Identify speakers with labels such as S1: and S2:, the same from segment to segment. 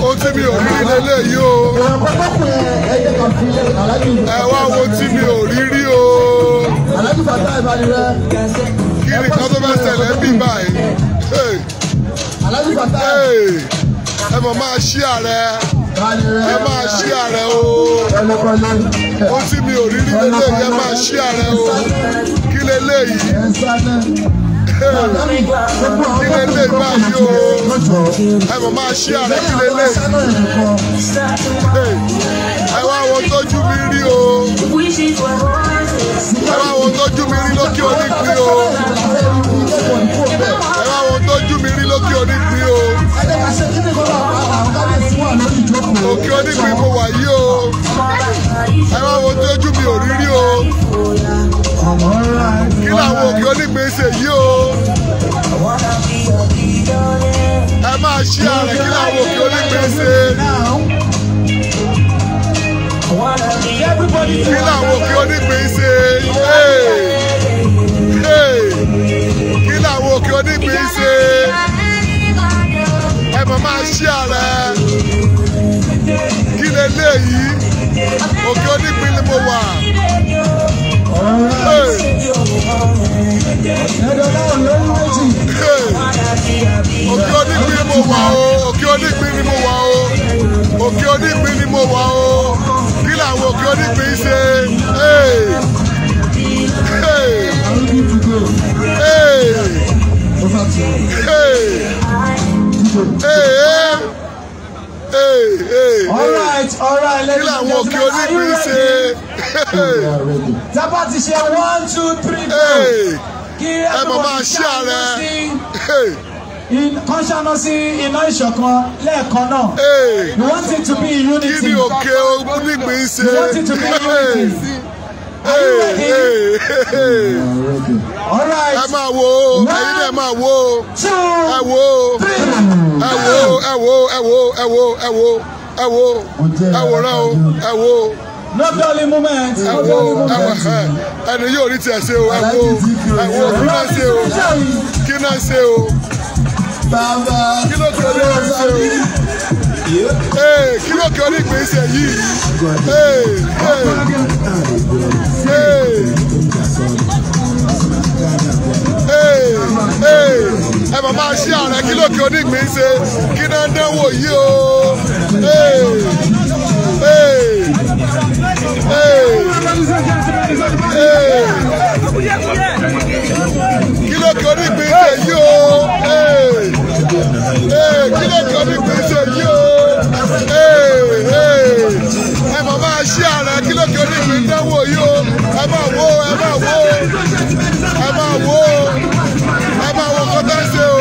S1: Ó tí mi ò rí rí lélẹ́yìí o. Ẹ wá wo tí mi ò rí rí o. Kí ni kan tó fẹ́ ṣẹlẹ̀ bí báyìí? Ẹ mọ̀ máa ṣí ààrẹ. Ẹ máa ṣí ààrẹ o. Ó tí mi ò rí rí lélẹ́yìí. Ẹ máa ṣí ààrẹ o. Kí lélẹ́yìí? Kí lélẹ́yìí báyìí o. Ẹ mọ̀ máa ṣí ààrẹ kí lélẹ́yìí. Ẹ wá wo tójú mi rí o. Ẹ wá wo tójú mi rí lókè Onígbín o. Ẹ wá wo tójú mi rí lókè Onígbín o. Òkè Onígbín mo wà yí o. Ẹ wá wo tójú mi ò rí rí o. Kí làwọn Òkè Onígbín ṣe yí o. Ẹ máa ṣí ààrẹ kí làwọn Òkè Onígbín ṣe. Kí làwọn Òkè Onígbín ṣe. Kí làwọn Òkè Onígbín ṣe. Ẹ mọ̀ máa ṣí ààrẹ. Kí lélẹ́yìí. Òkè Onígbín ni mo wà. Òkè Onígbín mo wà o. Òkè Onígbín ni mo wà o. Òkè Onígbín ni mo wà o. Kí làwọn Òkè Onígbín ṣe.
S2: All right,
S1: kí làwọn Òkè Onígbín ṣe.
S2: Tábà ti ṣe 1, 2, 3, 4. Kí
S1: ẹ mọ̀ máa ṣí ààrẹ.
S2: Kọ́ńṣáná sí Iná Ìṣò kan lẹ́ẹ̀kan náà. We want it to be in unity.
S1: Kí ni Òkè Onígbín ṣe.
S2: We want it to be in unity. Are you ready? All right.
S1: Ẹ máa wo, ẹ̀yin náà máa wo.
S2: 2,
S1: Ẹ wo,
S2: 3.
S1: ẹ wo, ẹ wo, ẹ wo, ẹ wo, ẹ wo, ẹ wo, ẹ wòran o, ẹ wo.
S2: No dolly moment.
S1: Ẹ wo, ẹ wo, ẹni yóò rí tiẹ̀ ṣe o, ẹ wo, ẹ wo, kí náà ṣe o, kí náà ṣe o. Kí ló kí Onígbín ṣe o? Kí ló kí Onígbín ṣe yìí? Ẹ mọ̀ máa ṣí ààrẹ kí ló kí Onígbín ṣe? Kí náà dánwò yìí o? Kí ló kí Onígbín ṣe yìí o? Kí ló kí Onígbín ṣe yìí o? Ẹ mọ̀ máa ṣí ààrẹ kí ló kí Onígbín dánwò yìí o? Ẹ máa wo, ẹ máa wo, ẹ máa wo, ẹ máa wo kọ́tà ṣe o.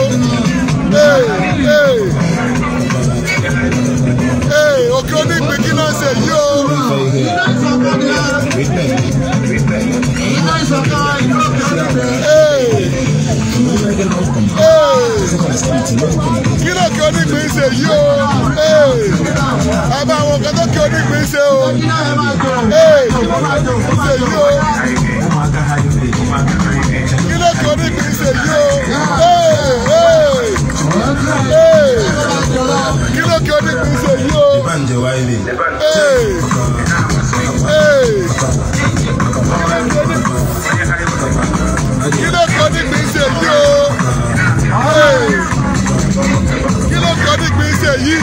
S1: Òkè Onígbín kí ló ṣe yìí o? Kí ló kí Onígbín ṣe yìí o? Ẹ bá àwọn kan tó kí Onígbín ṣe o. Ṣe yìí o. Kí ló kí Onígbín ṣe yìí o? Kí ló kí Onígbín ṣe yìí o? Kí ló kí Onígbín ṣe yìí o? Kí ló kí Onígbín ṣe yìí?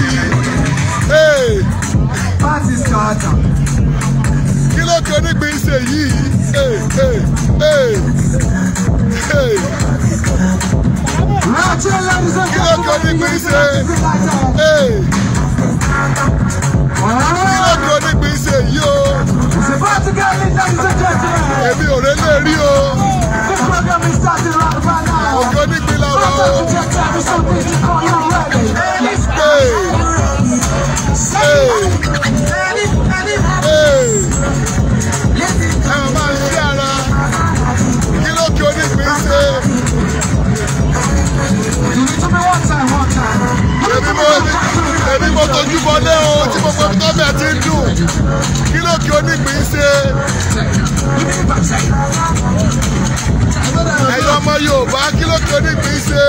S1: Kí ló kí Onígbín ṣe yìí? Kí ló kí Onígbín ṣe? Kí ló kí Onígbín ṣe yìí o? Èmi ò rélé rí o. Òkè Onígbín la wà o. Ẹ máa ṣí ara. Kí ló kí Onígbín ṣe? Èmi mo tọ́jú bọlé o tí mo gbọ́ tọ́bẹ̀ ti ń dùn. Kí ló kí Onígbín ṣe? Ẹ̀yin ọmọ Yorùbá kí ló kí Onígbín ṣe?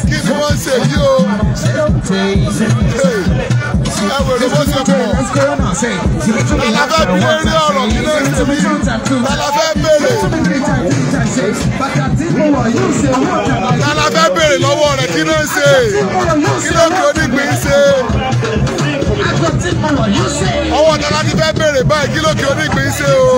S1: Kí ni wọ́n ṣe yìí o? Ẹ wò ló bó ṣe pọ̀. Tala fẹ́ bí eré ọ̀rọ̀ kí ló ń ṣe mí? Tala fẹ́ béèrè. Tala fẹ́ béèrè lọ́wọ́ rẹ̀ kí ló ń ṣe? Kí ló kí Onígbín ṣe? Ọwọ́ Tala ti fẹ́ béèrè báyìí kí ló kí Onígbín ṣe o?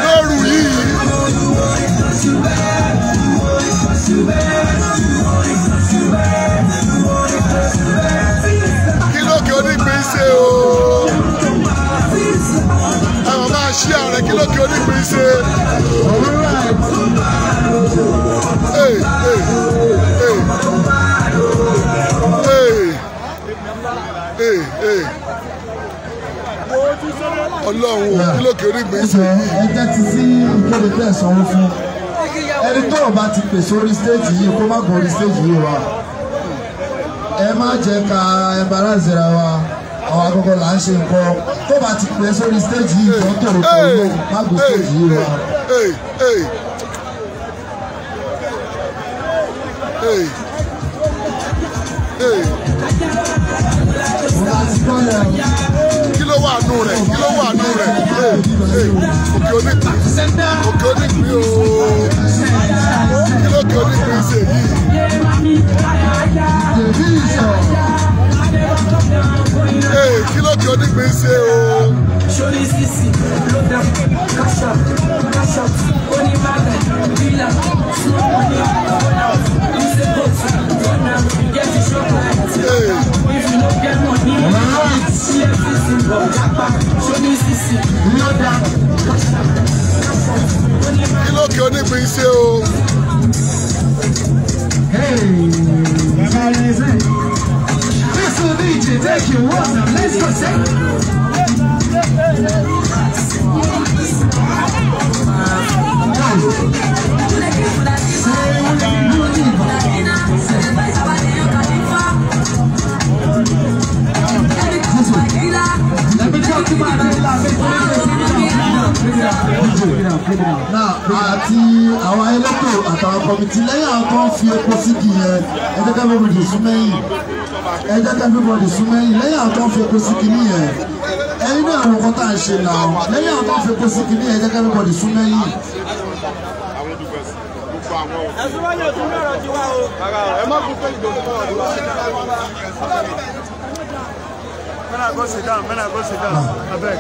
S1: Lóru yìí. Kí ló kí Onígbín ṣe o? Àwọn máa ṣí ààrẹ kí ló kí Onígbín ṣe? Ọlọ́run ò kí ló kí Onígbín ṣe yìí.
S3: Ẹ jẹ́ ti sí ìkéde tẹ̀ sanwó fún. Ẹni tó o bá ti pè sórí stéèjì yìí kó má gorí stéèjì yìí wa. Ẹ má jẹ́ ká embarrass ra wa. Àwọn akọ́kọ́ là ń ṣe nǹkan. Tó o bá ti pè sórí stéèjì yìí tó ń tòrò pẹ̀lú má go stéèjì yìí wa.
S1: Kí ló wà nù rẹ̀? Kí ló wà nù rẹ̀? Òkè Onígbín. Òkè Onígbín o. Kí ló kí Onígbín ṣe yìí? Kí ló kí Onígbín ṣe o? Kí ló kí Onígbín ṣe o?
S2: Take your water, let's go take.
S3: Àti àwọn elétò àtàwọn kọmitì lẹ́yìn àwọn tó ń fi epo sígi yẹn ẹ jẹ́ ká everybody sún mẹ́yìn ẹ jẹ́ ká everybody sún mẹ́yìn lẹ́yìn àwọn tó ń fi epo sígi nìyẹn ẹ̀yin náà àwọn kan tá à ń ṣe là ọ́ lẹ́yìn àwọn tó ń fi epo sígi nìyẹn ẹ jẹ́ ká everybody sún mẹ́yìn.
S4: Ẹ̀sùn wáyé òtún ní ọ̀rọ̀ ti wá o. Ẹ má kú pé ìdòwò fún ọ̀dọ́. Men I go sit down, men I go sit down. Abeg.